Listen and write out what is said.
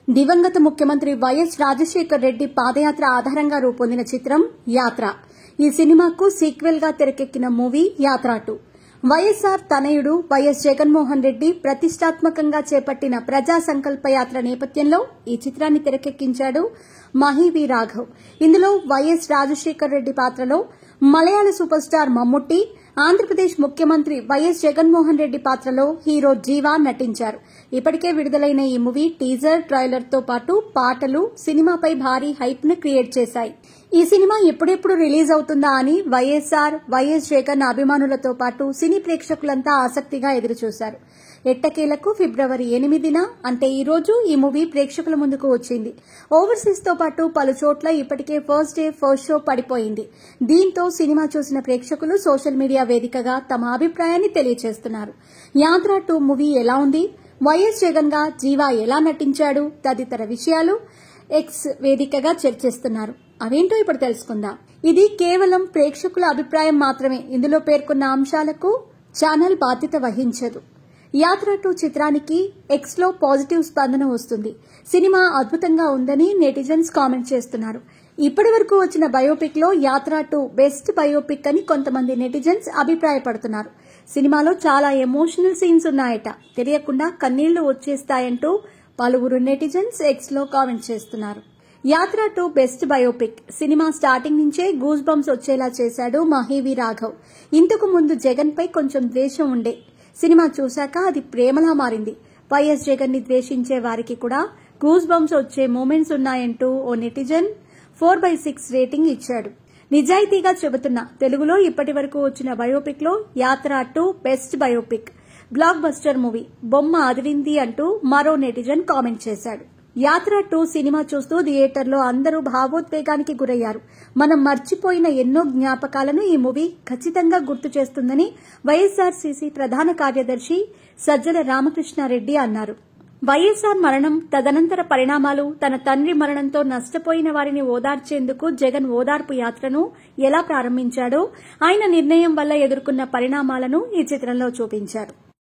దివంగత ముఖ్యమంత్రి వైఎస్ రాజశేఖర్ రెడ్డి పాదయాత్ర ఆధారంగా రూపొందిన చిత్రం యాత్ర. ఈ సినిమాకు సీక్వెల్ గా తెరకెక్కిన మూవీ యాత్ర 2. వైఎస్ఆర్ తనయుడు వైఎస్ జగన్మోహన్ రెడ్డి ప్రతిష్టాత్మకంగా చేపట్టిన ప్రజా సంకల్ప యాత్ర నేపథ్యంలో ఈ చిత్రాన్ని తెరకెక్కించాడు మహీవి రాఘవ్. ఇందులో వైఎస్ రాజశేఖర్ రెడ్డి పాత్రలో మలయాళ సూపర్ స్టార్ మమ్ముట్టి, ఆంధ్రప్రదేశ్ ముఖ్యమంత్రి వైఎస్ జగన్మోహన్ రెడ్డి పాత్రలో హీరో జీవా నటించారు. ఇప్పటికే విడుదలైన ఈ మూవీ టీజర్, ట్రైలర్ తో పాటు పాటలు సినిమాపై భారీ హైప్ ను క్రియేట్ చేశాయి. ఈ సినిమా ఎప్పుడెప్పుడు రిలీజ్ అవుతుందా అని వైఎస్ జగన్ అభిమానులతో పాటు సినీ ప్రేక్షకులంతా ఆసక్తిగా ఎదురుచూశారు. ఎట్టకేలకు ఫిబ్రవరి 8న అంటే ఈ రోజు ఈ మూవీ ప్రేక్షకుల ముందుకు వచ్చింది. ఓవర్సీస్ తో పాటు పలు చోట్ల ఇప్పటికే ఫస్ట్ డే ఫస్ట్ షో పడిపోయింది. దీంతో సినిమా చూసిన ప్రేక్షకులు సోషల్ మీడియా వేదికగా తమ అభిప్రాయాన్ని తెలియజేస్తున్నారు. యాత్ర 2 మూవీ ఎలా ఉంది, వైఎస్ జగన్ గా జీవా ఎలా నటించాడు తదితర విషయాలు ఎక్స్ వేదికగా చర్చిస్తున్నారు. అవేంటో ఇప్పుడు తెలుసుకుందాం. ఇది కేవలం ప్రేక్షకుల అభిప్రాయం మాత్రమే. ఇందులో పేర్కొన్న అంశాలకు ఛానల్ బాధ్యత వహించదు. యాత్ర 2 చిత్రానికి ఎక్స్ లో పాజిటివ్ స్పందన వస్తుంది. సినిమా అద్భుతంగా ఉందని నెటిజన్స్ కామెంట్ చేస్తున్నారు. ఇప్పటి వరకు వచ్చిన బయోపిక్ లో యాత్ర 2 బెస్ట్ బయోపిక్ అని కొంతమంది నెటిజన్స్ అభిప్రాయపడుతున్నారు. సినిమాలో చాలా ఎమోషనల్ సీన్స్ ఉన్నాయట, తెలియకుండా కన్నీళ్లు వచ్చేస్తాయంటూ పలువురు నెటిజన్స్ ఎక్స్ లో కామెంట్ చేస్తున్నారు. యాత్ర 2 బెస్ట్ బయోపిక్. సినిమా స్టార్టింగ్ నుంచే గూస్ బంప్స్ వచ్చేలా చేశాడు మహీవి రాఘవ్. ఇంతకు ముందు జగన్ పై కొంచెం ద్వేషం ఉండే. సినిమా చూశాక అది ప్రేమలా మారింది. వైఎస్ జగన్ ని ద్వేషించే వారికి కూడా గూస్ బంప్స్ వచ్చే మూమెంట్స్ ఉన్నాయంటూ ఓ నెటిజన్ 4/6 రేటింగ్ ఇచ్చాడు. నిజాయితీగా చెబుతున్నా, తెలుగులో ఇప్పటి వరకు వచ్చిన బయోపిక్ లో యాత్ర 2 best biopic. Block buster movie, బొమ్మ అదిరింది అంటూ మరో నెటిజన్ కామెంట్ చేశాడు. యాత్ర 2 సినిమా చూస్తూ థియేటర్లో అందరూ భావోద్వేగానికి గురయ్యారు. మనం మర్చిపోయిన ఎన్నో జ్ఞాపకాలను ఈ మూవీ ఖచ్చితంగా గుర్తు చేస్తుందని వైఎస్ఆర్సీసీ ప్రధాన కార్యదర్శి సజ్జల రామకృష్ణారెడ్డి అన్నారు. వైఎస్ఆర్ మరణం, తదనంతర పరిణామాలు, తన తండ్రి మరణంతో నష్టపోయిన వారిని ఓదార్చేందుకు జగన్ ఓదార్పు యాత్రను ఎలా ప్రారంభించాడో, ఆయన నిర్ణయం వల్ల ఎదుర్కొన్న పరిణామాలను ఈ చిత్రంలో చూపించారు.